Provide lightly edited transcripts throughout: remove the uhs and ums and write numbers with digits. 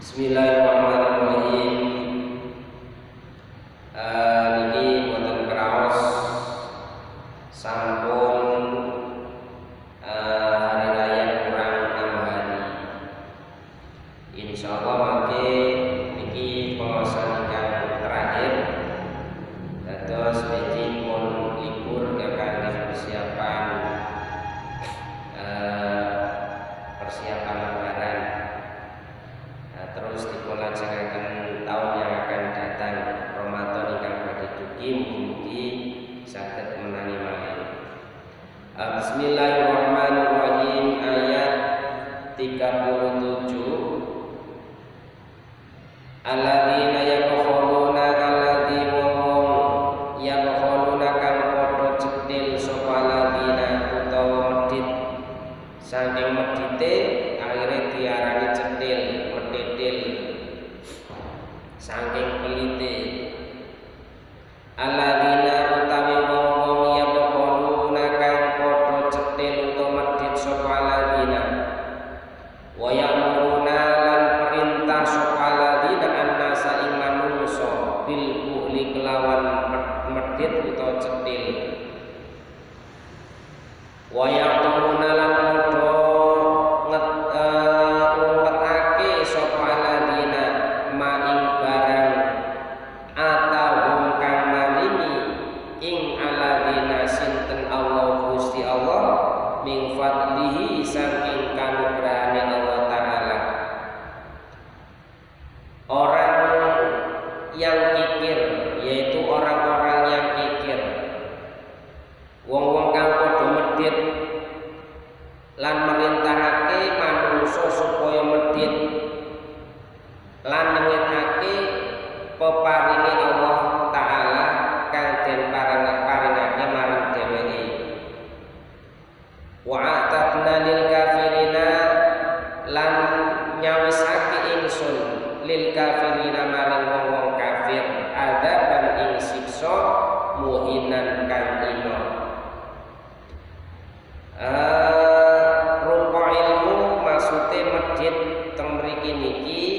Bismillahirrahmanirrahim. Niki wonten kraos sampun hari raya kurang 6 hari. Insyaallah mangke niki pengawasan ingkang terakhir. Dados niki pun libur kangge persiapan lebaran. Terus dipulajengaken tahun yang akan datang, Ramadan ingkang badhe dugi mugi saged menangi malih. Bismillahirrahmanirrahim. Ayat 37. Alladzina yabkhuluna alladzi wong yabkhuluna kang padha cethil sapa alladzina utawa medhit saking medhite akhire diarani cethil medhit saking pelite. Alladzina utawi wong-wong yabkhuluna kang padha cethil utawa medhit sapa alladzina wa ya'muruna lan perintah sapa alladzina annasa ing manungsa bil buhli kelawan medhit utawa cethil. Wa ya'muruna lan padha ngumpetake sapa alladzina maing barang atahum kang maringi ing alladzina sinten Allah Gusti Allah min fadlihi saking kanugrahane Allah Ta'ala. Orang yang kikir, yaitu orang-orang yang kikir, wong-wong kang padha medhit lan merintahake manungsa supaya medhit lan ngetake peparinge Allah Ta'ala kang den paringake marang dheweke. Wa a'tadna lil kafirina lan nyawisake ingsun lil kafirina marang wong-wong kafir adaban ing siksa muhinan kang ino. Rupa ilmu maksude medhit teng mriki niki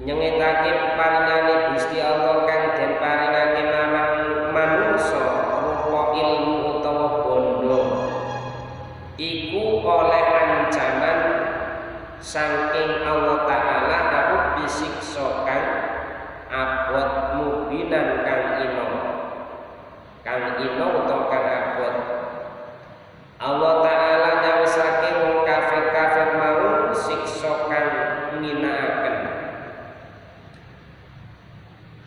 nyengetake paringane Gusti Allah kang den paringake marang manungsa rupa ilmu utawa bondo iku oleh ancaman saking Allah Ta'ala karo bisiksa kang abot mubinan kang ino utawa kang abot. Allah Ta'ala nyawisake wong kafir-kafir mau siksa kang nginakaken.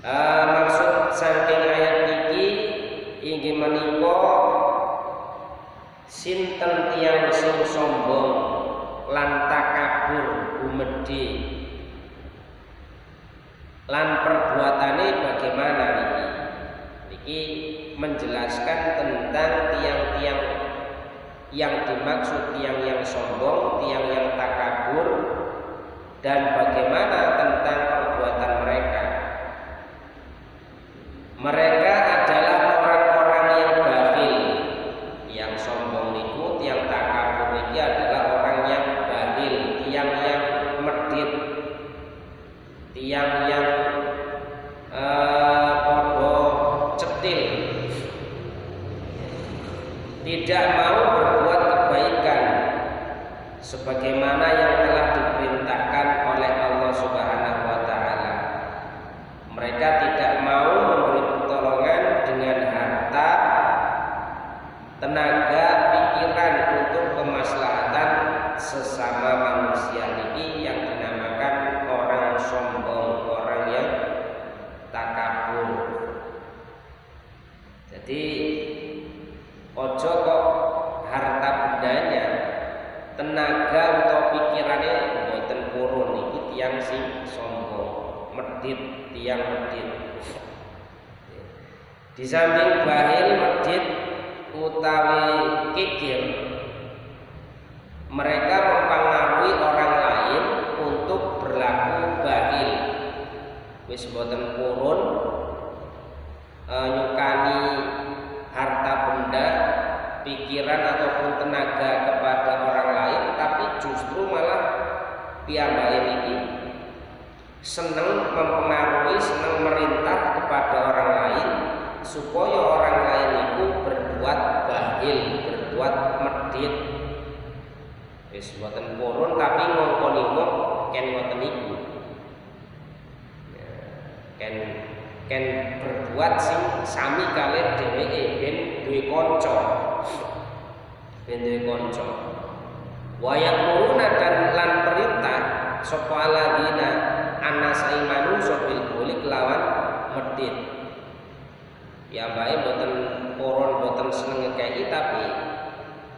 Maksud saking ayat niki inggih menika sinten tiyang sing sombong lan takabur gumedhe lan perbuatane bagaimana niki? Niki menjelaskan tentang tiang-tiang yang dimaksud, tiang yang sombong, tiang yang takabur, dan bagaimana tentang perbuatan mereka. Mereka adalah orang-orang yang bakhil. Yang sombong niku, tiang takabur niki adalah orang yang bakhil, tiang yang medhit, tiang yang padha cetil, tidak mau berbuat kebaikan sebagaimana yang telah diperintahkan oleh Allah Subhanahu wa Ta'ala. Mereka tidak mau memberi pertolongan dengan harta, tenaga, pikiran untuk kemaslahatan sesama manusia ini yang dinamakan orang sombong, orang yang takabur. Jadi ojo kok harta bendanya, tenaga atau pikirannya mboten purun iki tiyang sing sombong, medhit, tiyang medhit. Di samping bahil, medhit utawi kikir, mereka mempengaruhi orang lain untuk berlaku bahil. Wis mboten purun nyukani harta benda, pikiran ataupun tenaga kepada orang lain, tapi justru malah piyambake niki seneng mempengaruhi, seneng merintah kepada orang lain supaya orang lain itu berbuat bakhil, berbuat medhit. Wis boten purun tapi ngongkoni wong ken ngoten niku. Ken berbuat sing sami kalih dheweke ben duwe kanca. Ben duwe kanca. Wa yaquluna dan lan perintah sapa aladina anasai manungsa bil bulik lawan medhit. Ya bae boten purun boten seneng ngekeki tapi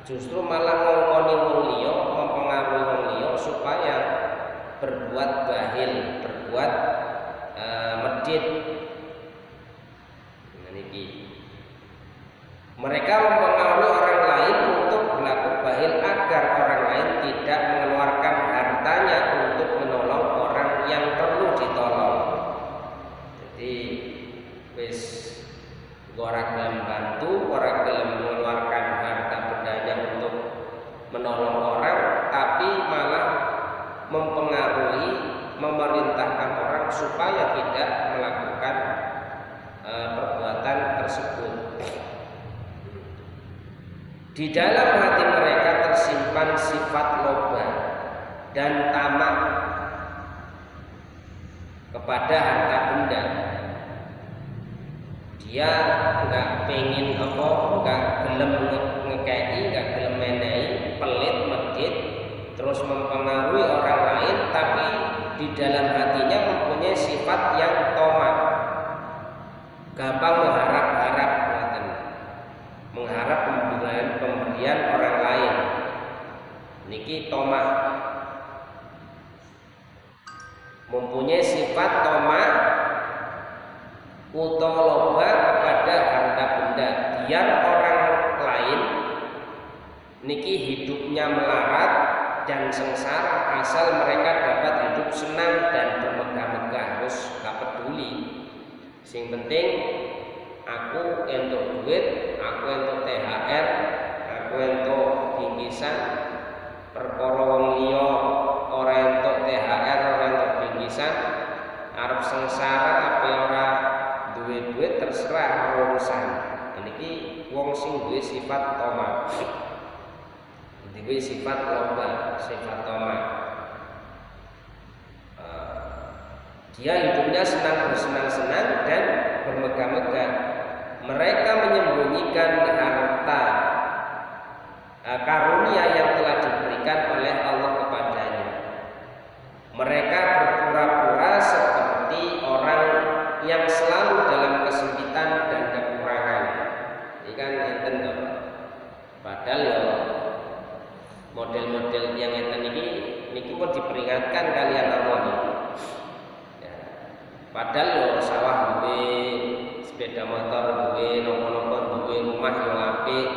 justru malah ngongkoni wong liya, mempengaruhi wong liya supaya berbuat bakhil, berbuat medhit. Niki mereka mempengaruhi orang lain untuk berlaku bakhil agar orang lain tidak mengeluarkan hartanya untuk menolong orang yang perlu ditolong. Jadi wis ora gelem bantu, ora gelem mengeluarkan harta bendanya untuk menolong orang, tapi malah mempengaruhi, memerintahkan orang supaya tidak melakukan perbuatan tersebut. Di dalam hati mereka tersimpan sifat loba dan tamak kepada harta benda. Dia nggak pengen nggak gelem ngekei, nggak gelem menehi, pelit, medhit, terus mempengaruhi orang lain, tapi di dalam hatinya mempunyai sifat yang tamak, gampang mengharap-harap, mengharap pemberian orang lain. Niki tamak, mempunyai sifat tamak utawa loba kepada harta benda, biar orang lain niki hidupnya melarat dan sengsara asal mereka dapat hidup senang dan bermegah-megah. Terus gak peduli, sing penting aku entuk duit, aku entuk THR, aku entuk bingkisan. Perkara wong liya ora entuk THR, ora entuk bingkisan, arep sengsara ape ora duit terserah urusan. Niki wong sing duwe sifat tamak, duwe sifat loba, sifat tamak. Dia hidupnya senang bersenang-senang dan bermegah-megah. Mereka menyembunyikan harta karunia yang telah diberikan oleh Allah kepadanya. Mereka berpura-pura seperti orang yang selalu dalam kesempitan dan kekurangan. Ini kan enten toh. Padahal ya model-model yang enten niki pun diperingatkan kalian Allah nih. Ya. Padahal ya sawah duwe, sepeda motor duwe, nopo-nopo duwe, rumah yo apik.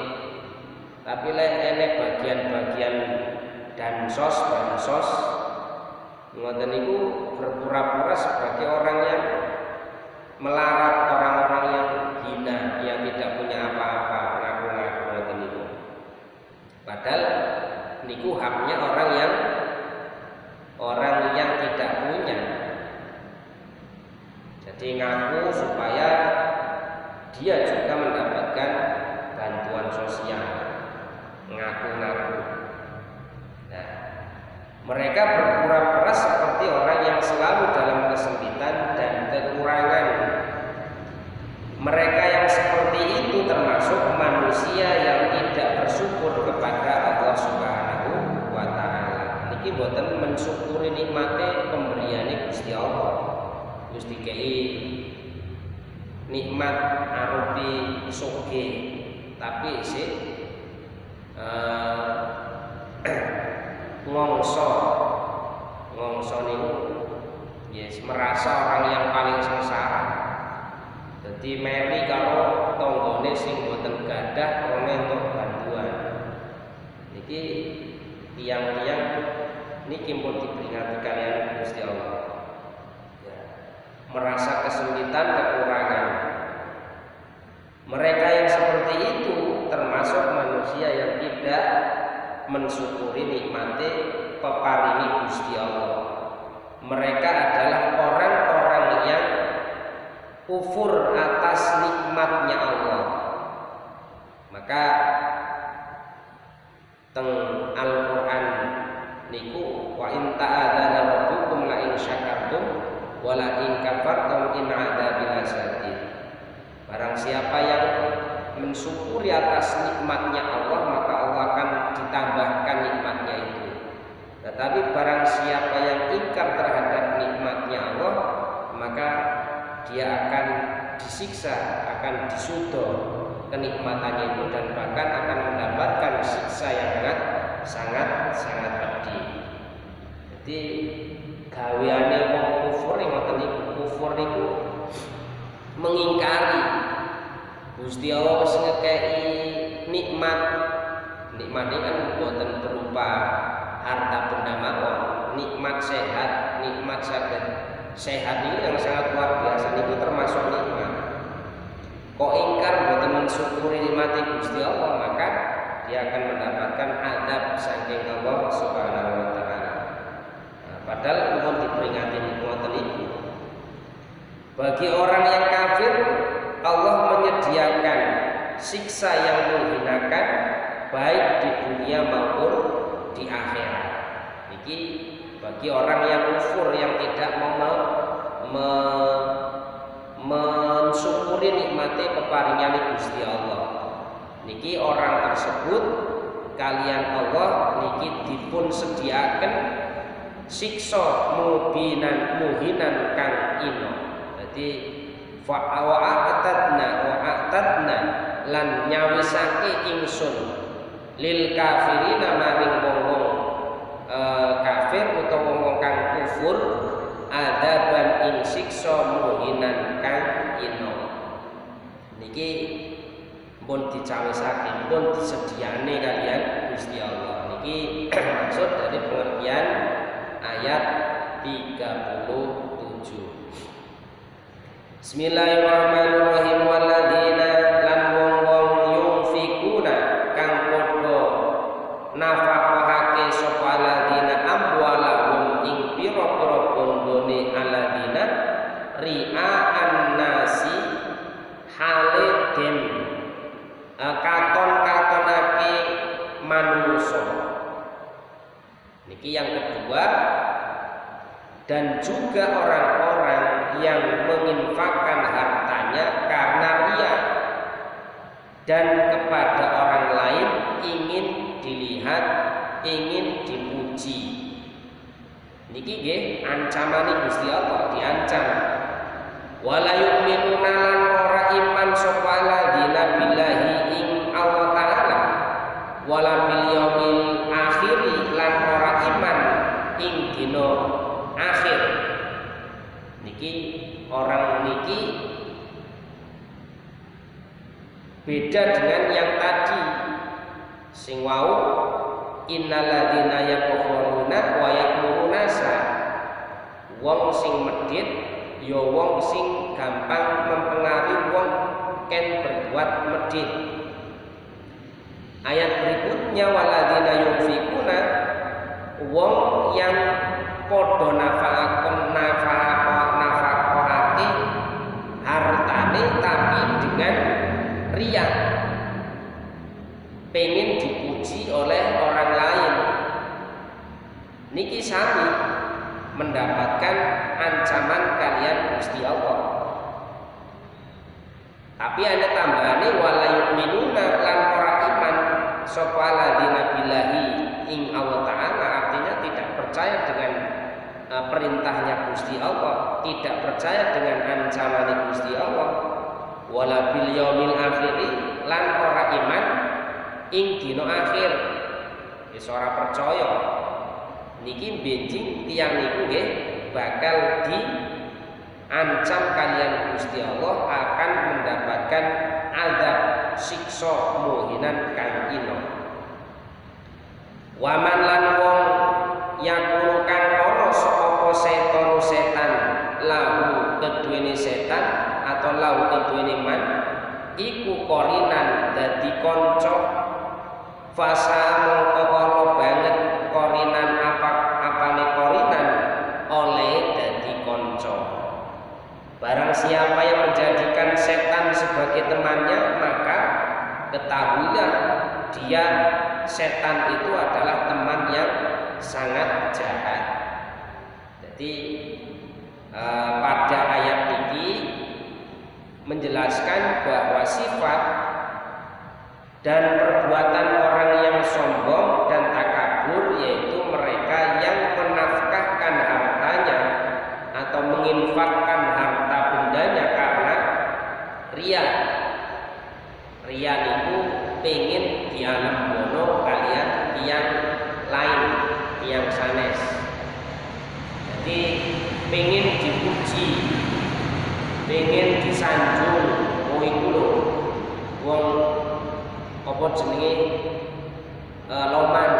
Tapi lek enek bagian-bagian bansos ngoten niku berpura-pura sebagai orang yang melarat, orang-orang yang hina, yang tidak punya apa-apa, ngaku-ngaku ngoten niku. Padahal niku haknya orang yang tidak punya. Jadi ngaku supaya dia juga mendapatkan bantuan sosial, ngaku-ngaku. Nah, mereka berpura-pura seperti orang yang selalu dalam kesempitan dan kekurangan. Mereka yang seperti itu termasuk manusia yang tidak bersyukur kepada Allah Subhanahu wa taala. Niki boten mensyukuri nikmate pemberiane Gusti Allah. Gusti kei nikmat arupi sugih, tapi isih ngongso niku yes merasa orang yang paling sengsara. Jadi meri kalau tonggone sing boten gadah krana entuk bantuan. Niki tiang-tiang niki pun diperingati kalian Gusti Allah. Ya. Merasa kesulitan, kekurangan. Mereka yang seperti itu termasuk manusia yang tidak mensyukuri nikmate peparingi Gusti Allah. Mereka adalah orang-orang yang kufur atas nikmatnya Allah. Maka teng Al-Qur'an niku wa in ta'adzana rabbukum la in syakartum wa la in kafartum in adzabi lasyadid. Barang siapa yang mensyukuri atas nikmatnya Allah, maka Allah akan ditambahkan nikmatnya itu. Tetapi barang siapa yang ingkar terhadap nikmatnya Allah, maka dia akan disiksa, akan disudor kenikmatannya itu, dan bahkan akan mendapatkan siksa yang sangat pedih. Jadi gaweane wong kufur ngoten niku, kufur niku mengingkari Gusti Allah wis ngekeki nikmat. Nikmat ini kan boten berupa harta benda mawon, nikmat sehat, nikmat saged sehat ini yang sangat luar biasa, itu termasuk nikmat. Kok ingkar boten mensyukuri nikmat Gusti Allah, maka dia akan mendapatkan adab saking Allah Subhanahu wa taala. Nah, padahal mohon diperingati ngoten niku. Bagi orang yang kafir, Allah menyediakan siksa yang menghinakan baik di dunia maupun di akhirat. Niki bagi orang yang kufur, yang tidak mau mensyukuri nikmati peparingan Gusti Allah. Niki orang tersebut kalian Allah niki dipun sediakan siksa muhinan kang ino. Jadi wa'atadna lan nyawisake ingsun lil kafirina maring wong kafir utawa wong kang kufur adaban ing siksa muhinan kang ino. Niki pun dicawisake, pun disediane kalian Gusti Allah. Niki maksud dari pengertian ayat 37. Bismillahirrahmanirrahim. Walladzina lan wong-wong yunfikuna kang padha nafaqahake sapa alladzina amwalahum ing pira-pira bondone alladzina ri'an nasi hale den katon-katonake manusa. Niki yang kedua, dan juga orang-orang yang menginfakkan hartanya karena riya dan kepada orang lain ingin dilihat, ingin dipuji. Niki nggih ancamane Gusti Allah, diancam. Wala yu'minuna lan ora iman sapa alladzina billahi ing Allah taala wala bil yaumil akhir lan ora iman ing dina akhir. Niki orang niki beda dengan yang tadi sing wau innalladzina yaquluna wa ya'muruna sa. Wong sing medhit ya wong sing gampang mempengaruhi wong ken berbuat medhit. Ayat berikutnya waladzina yunfikuna, wong yang padha nafaqahake hartane tapi dengan riya, pengen dipuji oleh orang lain. Niki sami mendapatkan ancaman kalian Gusti Allah. Tapi ada tambahannya wala yu'minuna lan ora iman sapa alladzina billahi ing Allah taala, artinya tidak percaya dengan perintahnya Gusti Allah, tidak percaya dengan ancaman Gusti Allah. Wala bil yaumil akhir lan ora iman ing dina akhir, wis ora percaya. Niki benjing tiyang niku nggih bakal diancam kalian Gusti Allah akan mendapatkan azab siksa muhinan kang ino. Waman lan wong yakun kang ana sapa setan lahu keduwene setan atau lahu keduwene man iku korinan dadi kanca fasa mengko banget korinan apane korinan oleh dadi kanca. Barang siapa yang menjadikan setan sebagai temannya, maka ketahuilah dia setan itu adalah teman yang sangat jahat. Jadi pada ayat ini menjelaskan bahwa sifat dan perbuatan orang yang sombong dan takabur, yaitu mereka yang menafkahkan hartanya atau menginfakkan harta bendanya karena ria. Ria itu pengen dialembono kalian yang lain, yang sanes. Jadi pengen dipuji, pengen disanjung, wong iku lho wong apa jenenge loman,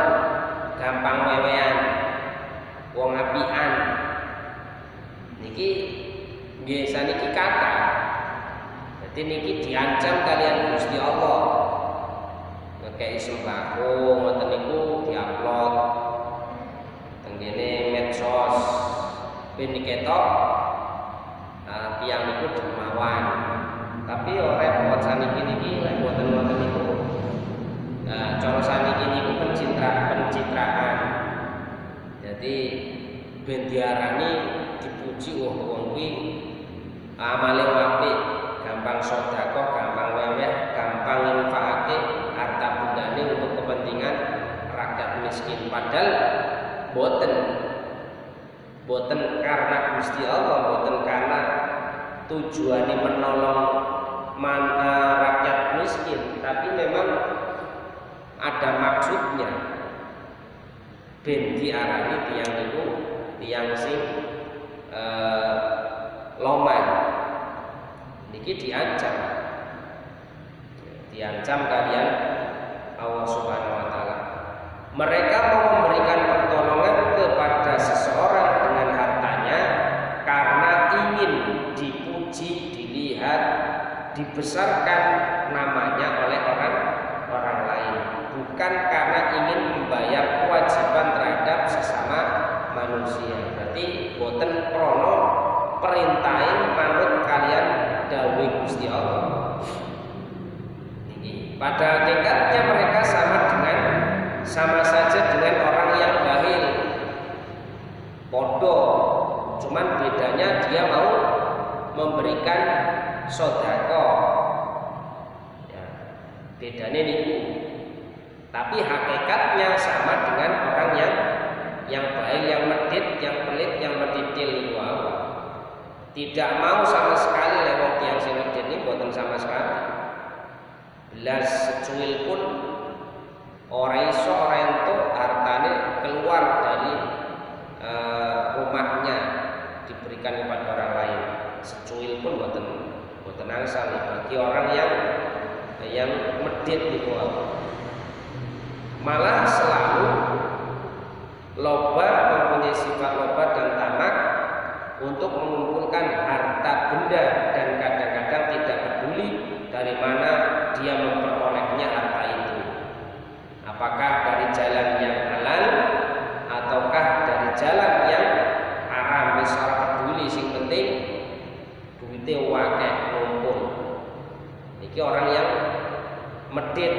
gampang wewean, wong apian. Niki nggih saniki kata. Jadi niki diancam kalian Gusti Allah. Ngekei sembako ngoten niku diupload teng kene medsos. Ben ketok tiyang niku dermawan. Tapi ora repot saniki niki lek mboten-mboten niku. Cara saniki niku pencitraan. Jadi ben diarani dipuji wong kuwi amale apik, gampang sedekah, gampang weweh, gampang infakake harta bendane untuk kepentingan rakyat miskin. Padahal boten karena Gusti Allah, boten karena tujuannya menolong rakyat miskin, tapi memang ada maksudnya. Ben diarani tiyang niku tiyang sing loman. Niki diancam kalian Allah Subhanahu wa taala. Mereka mau memberikan pertolongan kepada seseorang dengan hartanya karena ingin dipuji, dilihat, dibesarkan namanya oleh orang lain, bukan karena ingin membayar kewajiban terhadap sesama manusia. Berarti boten krono perintahin manut kalian dawuh Gusti Allah. Pada hakikatnya mereka sama saja dengan orang yang bakhil. Podo, cuman bedanya dia mau memberikan sedekah. Ya, bedanya niku. Tapi hakikatnya sama dengan orang yang bakhil, yang medit, yang pelit, yang medidil niku. Tidak mau sama sekali lewat yang sing medit niku, boten sama sekali. Belas secuil pun ora iso ora entuk hartane keluar dari rumahnya diberikan kepada orang lain. Secuil pun boten angsal bagi orang yang medit niku. Malah selalu loba, mempunyai sifat loba dan tamak untuk mengumpulkan harta benda, dan kadang-kadang tidak peduli dari mana dia memperolehnya harta itu. Apakah dari jalan yang halal ataukah dari jalan yang haram, wis ora peduli, sing penting duwite akeh ngumpul. Iki orang yang medit.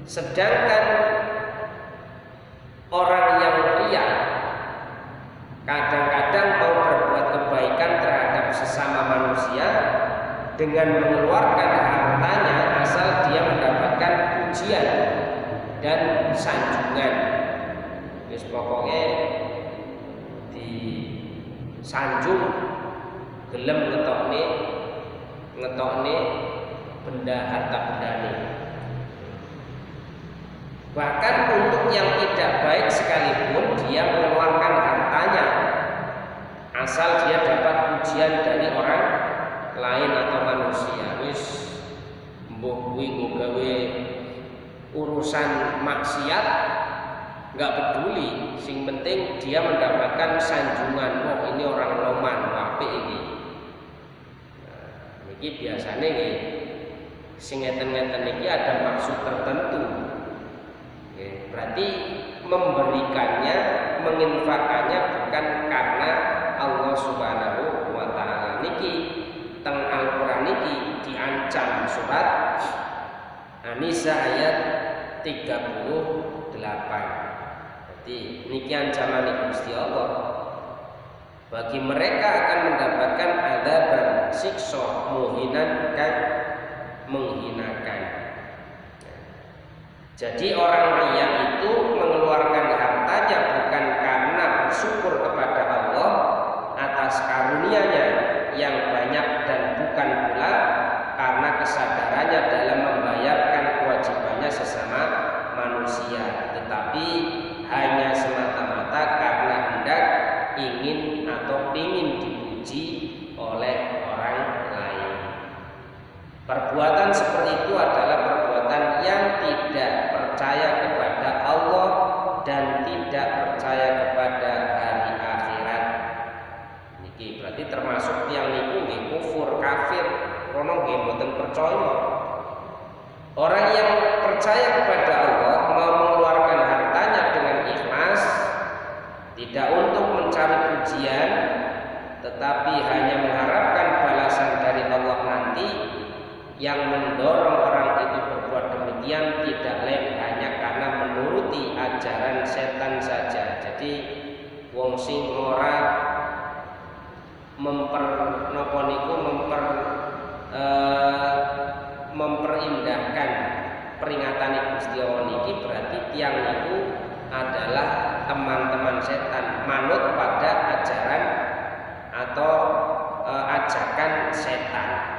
Sedangkan orang yang ria kadang-kadang mau berbuat kebaikan terhadap sesama manusia dengan mengeluarkan hartanya asal dia mendapatkan pujian dan sanjungan. Wis pokoknya disanjung, gelem ngetokne benda harta bendane. Bahkan untuk yang tidak baik sekalipun dia mengeluarkan hartanya asal dia dapat pujian dari orang lain atau manusia. Wis mbok kuwi gawe urusan maksiat nggak peduli, sing penting dia mendapatkan sanjungan. Oh, ini orang loman apik iki. Nah, iki biasane nggih sing ngeten-ngeten iki ada maksud tertentu. Berarti memberikannya, menginfakannya bukan karena Allah Subhanahu wa taala. Niki teng Al-Qur'an niki diancam surat An-Nisa ayat 38. Jadi niki ancaman Gusti Allah. Bagi mereka akan mendapatkan adaban siksa muhinan kan menghinakan. Jadi orang kaya itu mengeluarkan hartanya bukan karena bersyukur kepada Allah atas karunia-Nya yang banyak dan bukan pula karena kesadarannya dalam membayarkan kewajibannya sesama manusia, tetapi hanya semata-mata karena hendak ingin atau ingin dipuji oleh orang lain. Perbuatan seperti itu adalah perbuatan yang tidak percaya kepada Allah dan tidak percaya kepada hari akhirat. Niki berarti termasuk yang niku nggih kufur, kafir, rono nggih mboten percaya. Orang yang percaya kepada Allah mau mengeluarkan hartanya dengan ikhlas, tidak untuk mencari pujian, tetapi hanya mengharapkan balasan dari Allah nanti. Yang mendorong orang itu berbuat demikian tidak lain hanya karena menuruti ajaran setan saja. Jadi wong sing ora memperindahkan peringatan Gusti Allah niki berarti tiang itu adalah teman-teman setan, manut pada ajaran atau ajakan setan.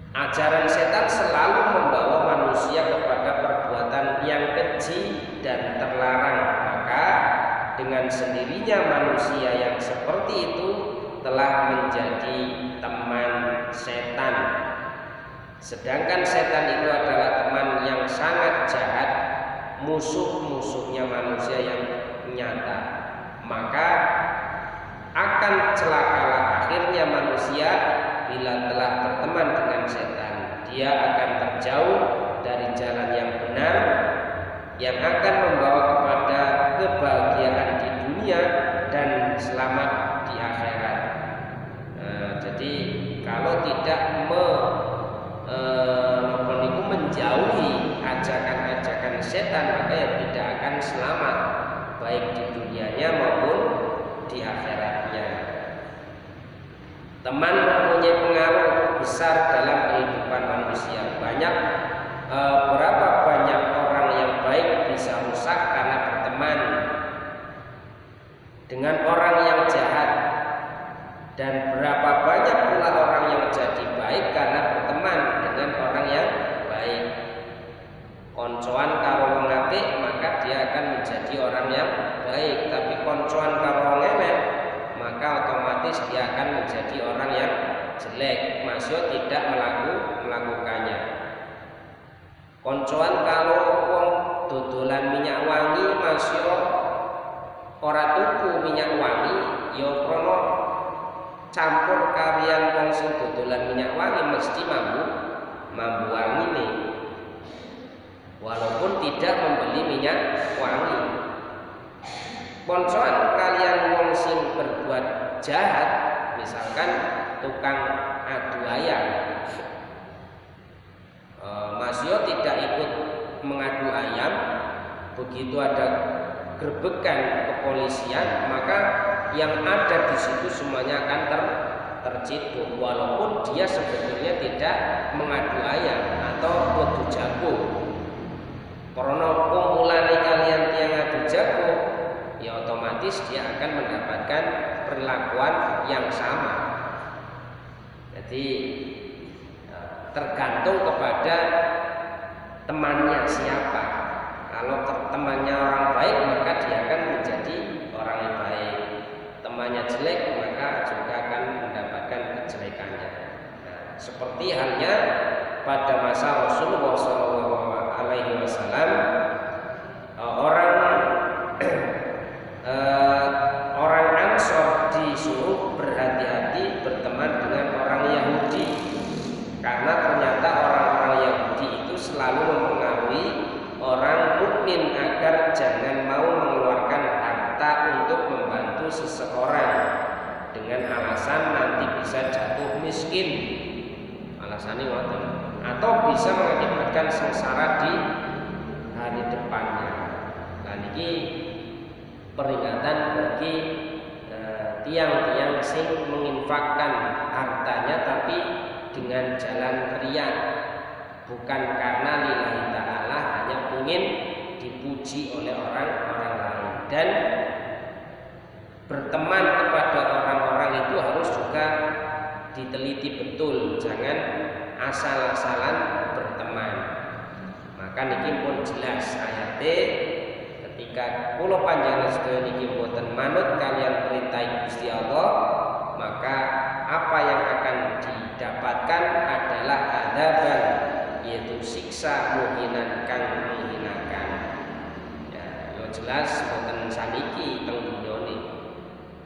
Ajaran setan selalu membawa manusia kepada perbuatan yang keji dan terlarang. Maka dengan sendirinya manusia yang seperti itu telah menjadi teman setan. Sedangkan setan itu adalah teman yang sangat jahat, musuh-musuhnya manusia yang nyata. Maka akan celakalah akhirnya manusia bila telah berteman dengan setan. Dia akan terjauh dari jalan yang benar yang akan membawa kepada kebahagiaan di dunia dan selamat di akhirat. Jadi kalau tidak menjauhi ajakan-ajakan setan, maka ya tidak akan selamat baik di dunianya maupun di akhiratnya. Teman mempunyai pengaruh besar dalam kehidupan manusia. Berapa banyak orang yang baik bisa rusak karena berteman dengan orang yang jahat, dan berapa banyak pula orang yang jadi baik karena berteman dengan orang yang baik. Koncoan karo wong apik maka dia akan menjadi orang yang baik, tapi koncoan karo wong elek maka otomatis dia akan menjadi orang yang jelek, masih tidak melakukannya. Koncoan kalau wong dodolan minyak wangi masih ora tuku minyak wangi, ya krono campur kalian wong sing dodolan minyak wangi mesti mambu wangi nih, walaupun tidak membeli minyak wangi. Koncoan kalian wong sing berbuat jahat, misalkan tukang adu ayam, Masio tidak ikut mengadu ayam, begitu ada gerbekan kepolisian maka yang ada di situ semuanya akan terciduk, walaupun dia sebetulnya tidak mengadu ayam atau adu jago. Karena kumpulan kalian yang adu jago, ya otomatis dia akan mendapatkan perlakuan yang sama. Jadi tergantung kepada temannya siapa. Kalau temannya orang baik maka dia akan menjadi orang yang baik. Temannya jelek maka juga akan mendapatkan kejelekannya. Nah, seperti halnya pada masa Rasulullah SAW, orang Ansor disuruh berhati-hati berteman dengan orang Yahudi, karena ternyata orang-orang Yahudi itu selalu mempengaruhi orang dengan alasan nanti bisa jatuh miskin, alasannya ngoten, atau bisa mengakibatkan sengsara di hari depannya. Nah niki peringatan bagi tiang-tiang sing menginfakkan hartanya tapi dengan jalan riya, bukan karena lillahi ta'ala, hanya ingin dipuji oleh orang-orang lain. Dan berteman kepada orang-orang itu harus juga diteliti betul, jangan asal-asalan berteman. Maka niki pun jelas ayate, ketika kula panjenengan sedaya niki boten manut kalian perintah Gusti Allah, maka apa yang akan didapatkan adalah adzaban, yaitu siksa muhinan kang menghinakan. Ya, yo jelas boten saniki teng dunya niki.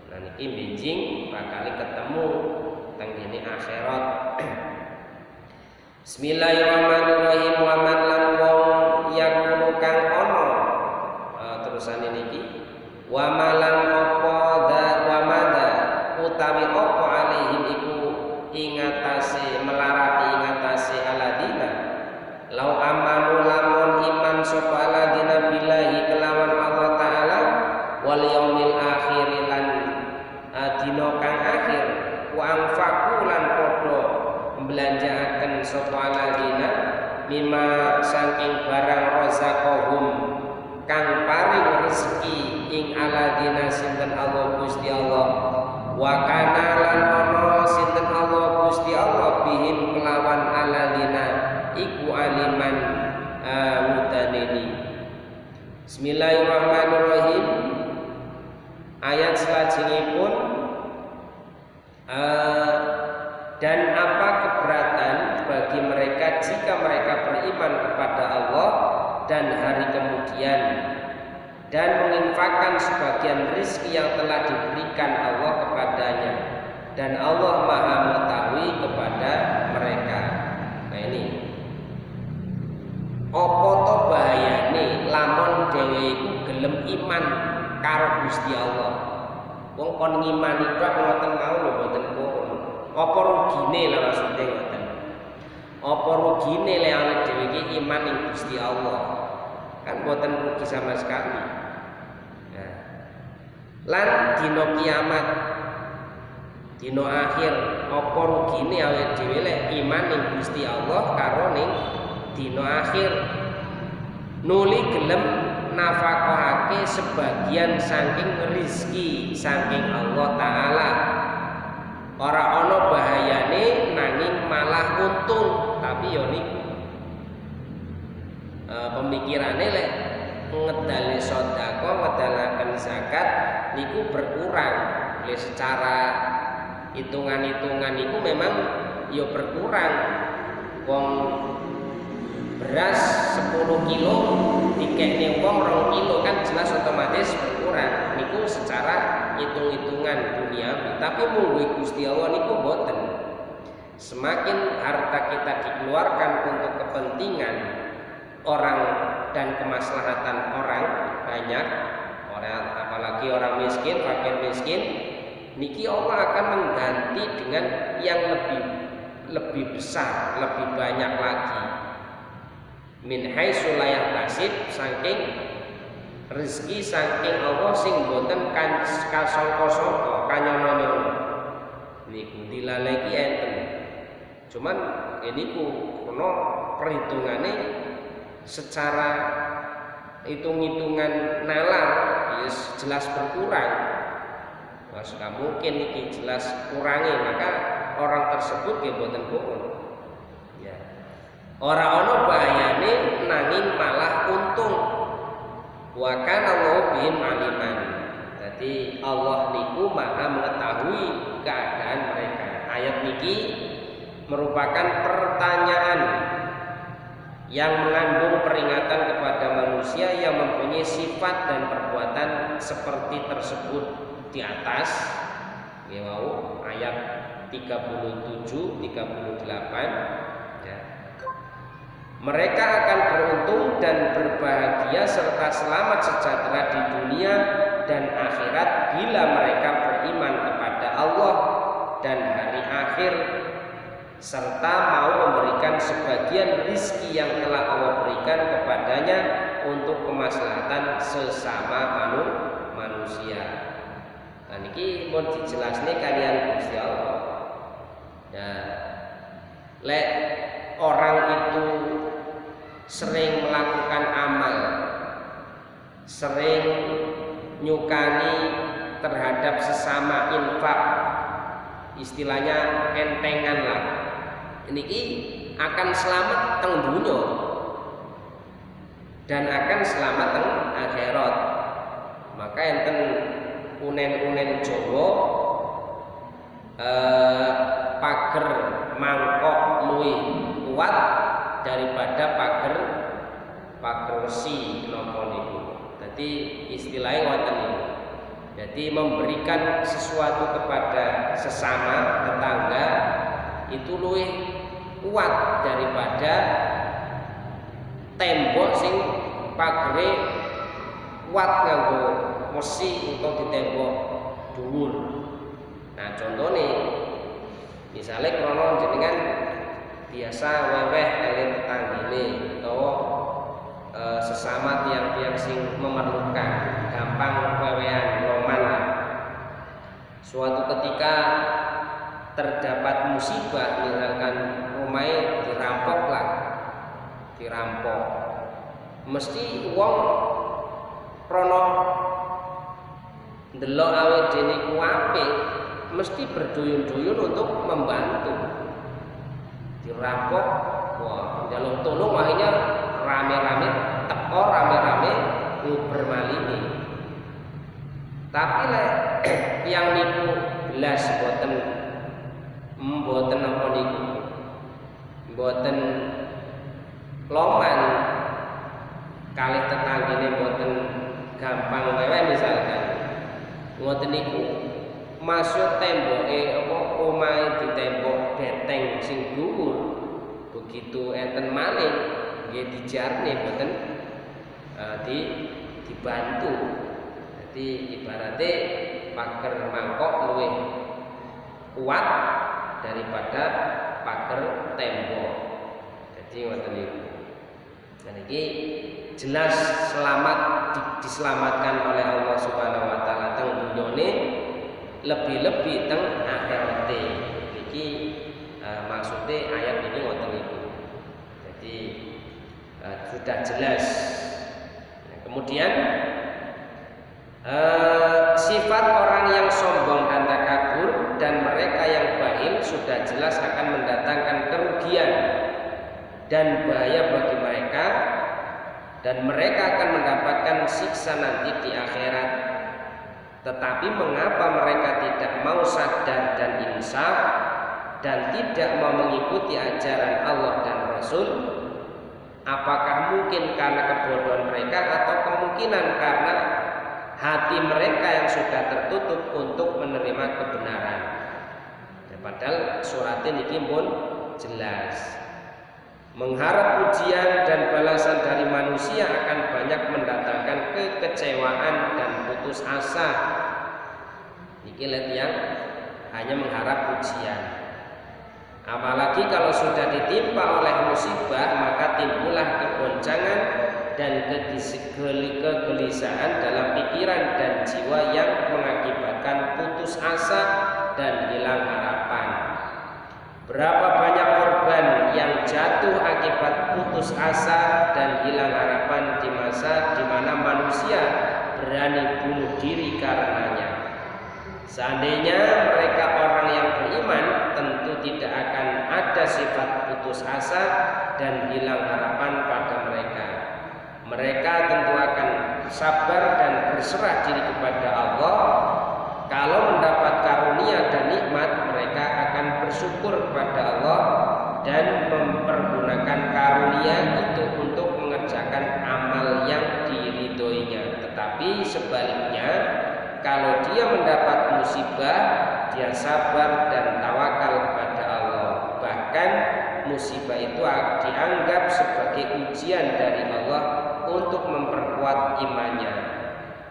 Nah niki benjing bakal ketemu teng dene akhirat. Bismillahirrahmanirrahim. Wa man lan wong yakunu kang ana terusane niki wa malan apa da wa madha utawi apa alaihim iku ingatase melarati ingatase aladina lau amanu lamun iman sapa aladina billahi kelawan Allah taala wal yaumil akhir lan dina kang akhir wa anfaqu lan padha belanjaaken sapa aladina mimma saking barang razaqahum kang paring rezeki ing aladina sinten Allah Gusti Allah wa kana lan ana sinten Allah Gusti Allah bihim kelawan aladina iku aliman mutanini. Bismillahirrahmanirrahim. Ayat selajengipun dan apa keberatan bagi mereka jika mereka beriman kepada Allah dan hari kemudian dan menginfakkan sebagian rezeki yang telah diberikan Allah kepadanya dan Allah Maha mengetahui kepada mereka. Nah ini apa to bahayane lamun dhewe iku gelem iman karo Gusti Allah. Wong kon ngimani tok ngoten mau lho mboten purun. Apa rugine lho maksudnya ngoten. Apa rugine lek awake dhewe iki iman ing Gusti Allah? Kan mboten rugi sama sekali. Nah. Lan dina kiamat, dina akhir, apa rugine awake dhewe lek iman ing Gusti Allah karo ning dina akhir? Nuli gelem nafakahake sebagian saking rezeki saking Allah taala. Ora ana bahayane nanging malah untung, tapi yo niku pemikirane lek ngedale sedekah, ngedalaken zakat niku berkurang. Oleh secara hitungan-hitungan niku memang yo berkurang. Wong beras 10 kilo dikekne wong 2 kilo kan jelas otomatis berkurang. Niku secara hitung-hitungan duniawi, tapi munggu Gusti Allah niku boten. Semakin harta kita dikeluarkan untuk kepentingan orang dan kemaslahatan orang banyak, orang apalagi orang miskin, fakir miskin, niki Allah akan mengganti dengan yang lebih besar, lebih banyak lagi. Min haitsu la yahtasib, saking rezeki saking Allah sing boten kasangka-sangka kanyono-nyono. Niku dilaleki enten. Cuman niku kono perhitungane secara hitung-hitungan nalar yes, jelas berkurang. Mas mungkin iki jelas kurangi, maka orang tersebut ya boten purun. Ya. Ora ana bahayane nanging malah untung. Wa kana Allahu bihim aliman. Jadi Allah niku Maha mengetahui keadaan mereka. Ayat niki merupakan pertanyaan yang mengandung peringatan kepada manusia yang mempunyai sifat dan perbuatan seperti tersebut di atas. Ya mau ayat 37 38 ya. Mereka akan beruntung dan berbahagia serta selamat sejahtera di dunia dan akhirat bila mereka beriman kepada Allah dan hari akhir, serta mau memberikan sebagian rizki yang telah Allah berikan kepadanya untuk kemaslahatan sesama manusia. Nah niki mau dijelasne kalian Gusti Allah. Nah, lek orang itu sering melakukan amal, sering nyukani terhadap sesama infak, istilahnya entengan lah, niki akan selamat teng dunya dan akan selamat teng akhirat. Maka enten unen-unen Jawa pager mangkok luwih kuat daripada pager wesi napa niku. Dadi istilahnya wonten niku. Jadi memberikan sesuatu kepada sesama tetangga itu luwih kuat daripada tembok sing pagere kuat nganggo wesi untuk ditembok dhuwur. Nah, contohnya misalnya krono jenengan biasa weweh kalian tetanggine utawa sesama tiang-tiang sing memerlukan, gampang wewean loman lah. Suatu ketika terdapat musibah, misalkan rumahnya dirampok, mesti wong krono ndelok awake dhewe ku apik, mesti berduyun-duyun untuk membantu. Dirampok, wah njaluk tolong akhirnya rame-rame teko, rame-rame nguber malingi. Tapi lek yang niku belas mboten apa niku, mboten loman, kalih tetanggine mboten gampang wewe misalkan ngoten niku, masuk temboke apa omahe ditembok beteng sing dhuwur, begitu enten maling nggih dijarne mboten dibantu. Jadi ibaratnya pager mangkok luwih kuat daripada pager tembok. Jadi ngoten niku. Dan ini jelas diselamatkan oleh Allah Subhanahu wa taala teng dunyane, lebih-lebih teng akhirate. Iki maksudnya ayat ini ngoten niku. Jadi sudah jelas. Nah, kemudian sifat orang yang sombong dan takabur dan mereka yang bakhil sudah jelas akan mendatangkan kerugian dan bahaya bagi mereka, dan mereka akan mendapatkan siksa nanti di akhirat. Tetapi mengapa mereka tidak mau sadar dan insaf dan tidak mau mengikuti ajaran Allah dan Rasul? Apakah mungkin karena kebodohan mereka atau kemungkinan karena hati mereka yang sudah tertutup untuk menerima kebenaran? Padahal surat ini pun jelas. Mengharap pujian dan balasan dari manusia akan banyak mendatangkan kekecewaan dan putus asa. Iki lihat yang hanya mengharap pujian. Apalagi kalau sudah ditimpa oleh musibah, maka timbullah kegoncangan dan kegelisahan dalam pikiran dan jiwa yang mengakibatkan putus asa dan hilang harapan. Berapa banyak korban yang jatuh akibat putus asa dan hilang harapan di masa di mana manusia berani bunuh diri karenanya. Seandainya mereka orang yang beriman, tentu tidak akan ada sifat putus asa dan hilang harapan pada mereka. Mereka tentu akan sabar dan berserah diri kepada Allah. Kalau mendapat karunia dan nikmat, mereka akan bersyukur kepada Allah dan mempergunakan karunia itu untuk mengerjakan amal yang diridhoinya. Tetapi sebaliknya, kalau dia mendapat musibah, dia sabar dan tawakal kepada Allah. Bahkan musibah itu dianggap sebagai ujian dari Allah untuk memperkuat imannya.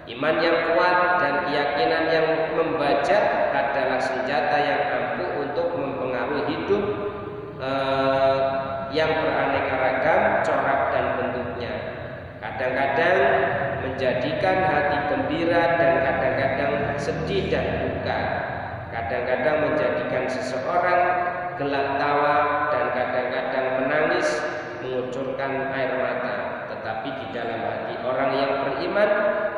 Iman yang kuat dan keyakinan yang membajak adalah senjata yang ampuh untuk mempengaruhi hidup yang beraneka ragam corak dan bentuknya. Kadang-kadang menjadikan hati gembira dan kadang-kadang sedih dan duka. Kadang-kadang menjadikan seseorang gelak tawa dan kadang-kadang menangis mengucurkan air mata. Tetapi di dalam hati orang yang beriman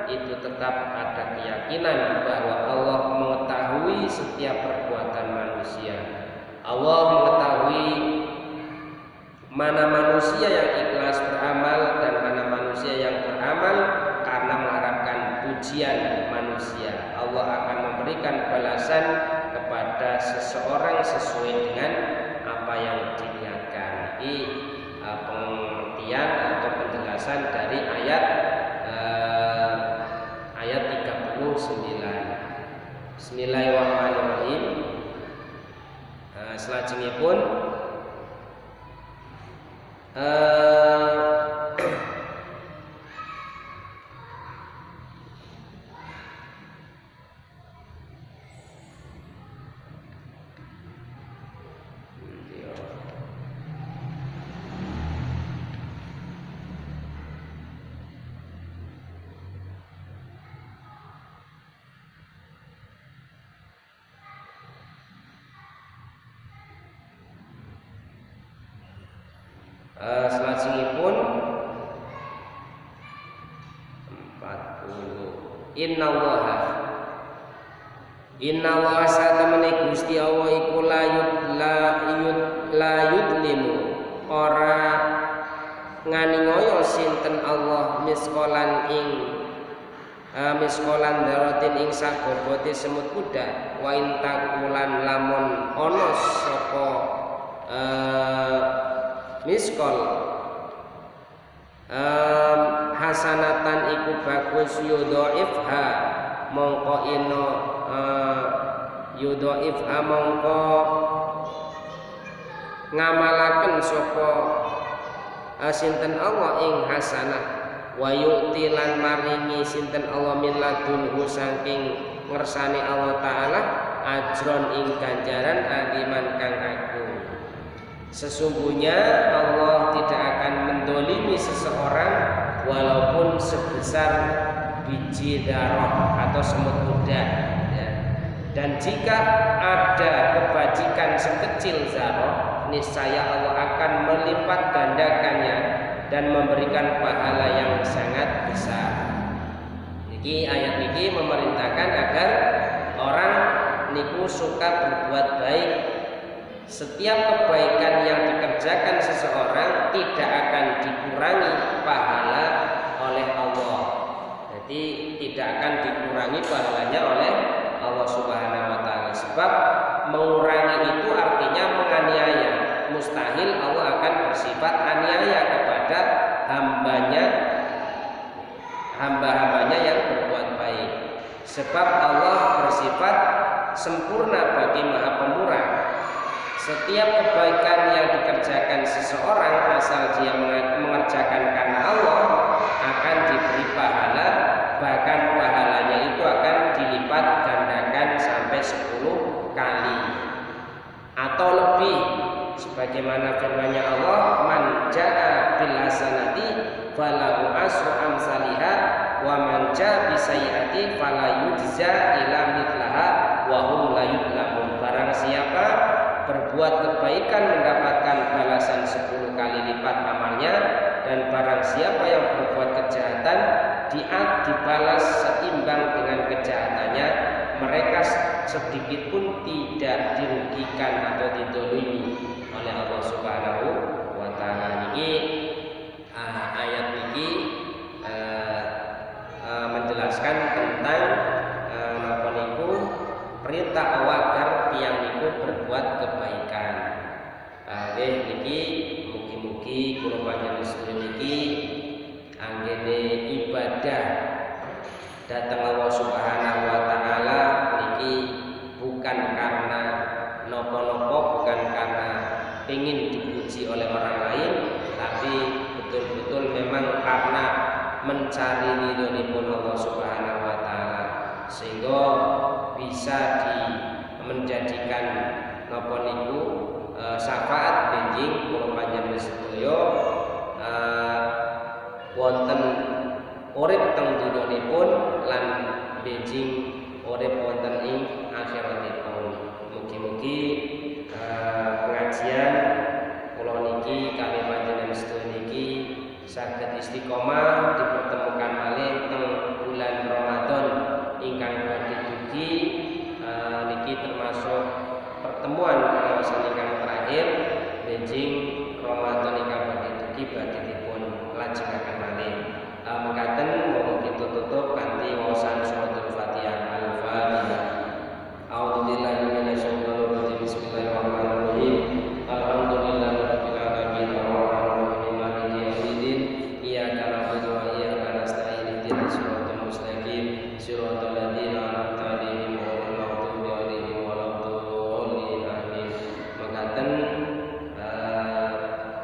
itu tetap ada keyakinan bahwa Allah mengetahui setiap perbuatan manusia. Allah mengetahui mana manusia yang ikhlas beramal dan mana manusia yang beramal karena mengharapkan pujian manusia. Allah akan memberikan balasan kepada seseorang sesuai dengan apa yang diniatkan. Ini pengertian atau penjelasan dari ayat 39. Bismillahirrahmanirrahim. Selajengipun selajengipun 40. Innallaha satamene Gusti Allah iku la yudlimu ora nganiaya sinten Allah miskolan daratin ing sabobote semut kuda wa intakulan lamun ana sapa miskol hasanatan iku bagus yudhaifha mongko ino yudhaifha mongko ngamalaken sapa sinten Allah ing hasanah wa yu'ti lan maringi sinten Allah min ladunhu saking ngersane Allah taala ajron ing ganjaran adiman kang agung. Sesungguhnya Allah tidak akan mendolimi seseorang walaupun sebesar biji darah atau semut kuda ya. Dan jika ada kebajikan sekecil zarah, niscaya Allah akan melipat gandakannya dan memberikan pahala yang sangat besar. Niki ayat niki memerintahkan agar orang niku suka berbuat baik. Setiap kebaikan yang dikerjakan seseorang tidak akan dikurangi pahala oleh Allah. Jadi tidak akan dikurangi pahalanya oleh Allah Subhanahu wa taala. Sebab mengurangi itu artinya menganiaya. Mustahil Allah akan bersifat aniaya kepada hamba-hambanya yang berbuat baik. Sebab Allah bersifat sempurna bagi Maha Pemurah. Setiap kebaikan yang dikerjakan seseorang asal dia mengerjakan karena Allah akan diberi pahala, bahkan pahalanya itu akan dilipat gandakan sampai 10 kali atau lebih, sebagaimana firman-Nya Allah, man jaa bil hasanati falahu asru amsalihha wa man jaa bis sayyiati fala yujza illa mithlaha wa hum la yudlamun. Barang siapa berbuat kebaikan mendapatkan balasan 10 kali lipat amalnya, dan barang siapa yang berbuat kejahatan dibalas seimbang dengan kejahatannya. Mereka sedikit pun tidak dirugikan atau didolimi oleh Allah Subhanahu wa taala. Ini ayat ini menjelaskan tentang napa niku perintah Allah agar tiyang niku berbuat kebaikan. Niki mugi-mugi kula panjenengan sedherek niki anggene ibadah datang Allah Subhanahu wa taala niki bukan karena nopo-nopo, bukan karena ingin dipuji oleh orang lain, tapi betul-betul memang karena mencari ridhonipun Allah Subhanahu istiqomah dipertemukan malih teng bulan Ramadan ingkang badhe dugi niki termasuk pertemuan pengawasan ingkang terakhir benjing Ramadan ingkang badhe dugi badhe dipun lajengaken malih. Mekaten monggo kita tutup kanthi waosan suratul Fatihah. Al-Fatihah. A'udzubillahi minasyaitonir rajim. Bismillahirrahmanirrahim. Alhamdulillahirabbil alamin arrahmanir rahim maliki yaumiddin. Iyyaka na'budu wa iyyaka nasta'in. Ihdinas siratal mustaqim. Siratal ladzina an'amta 'alaihim ghairil maghdubi 'alaihim waladdallin. Amin. Mekaten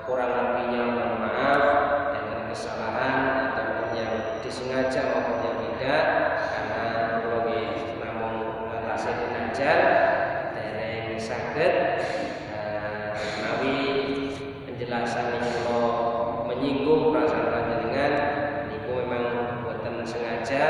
kurang lebihnya mohon maaf dan kesalahan ataupun yang disengaja maupun yang tidak, karena kula namung ngatasi pengajar dereng saged menawi penjelasan kula menyinggung perasaan panjenengan niku memang boten sengaja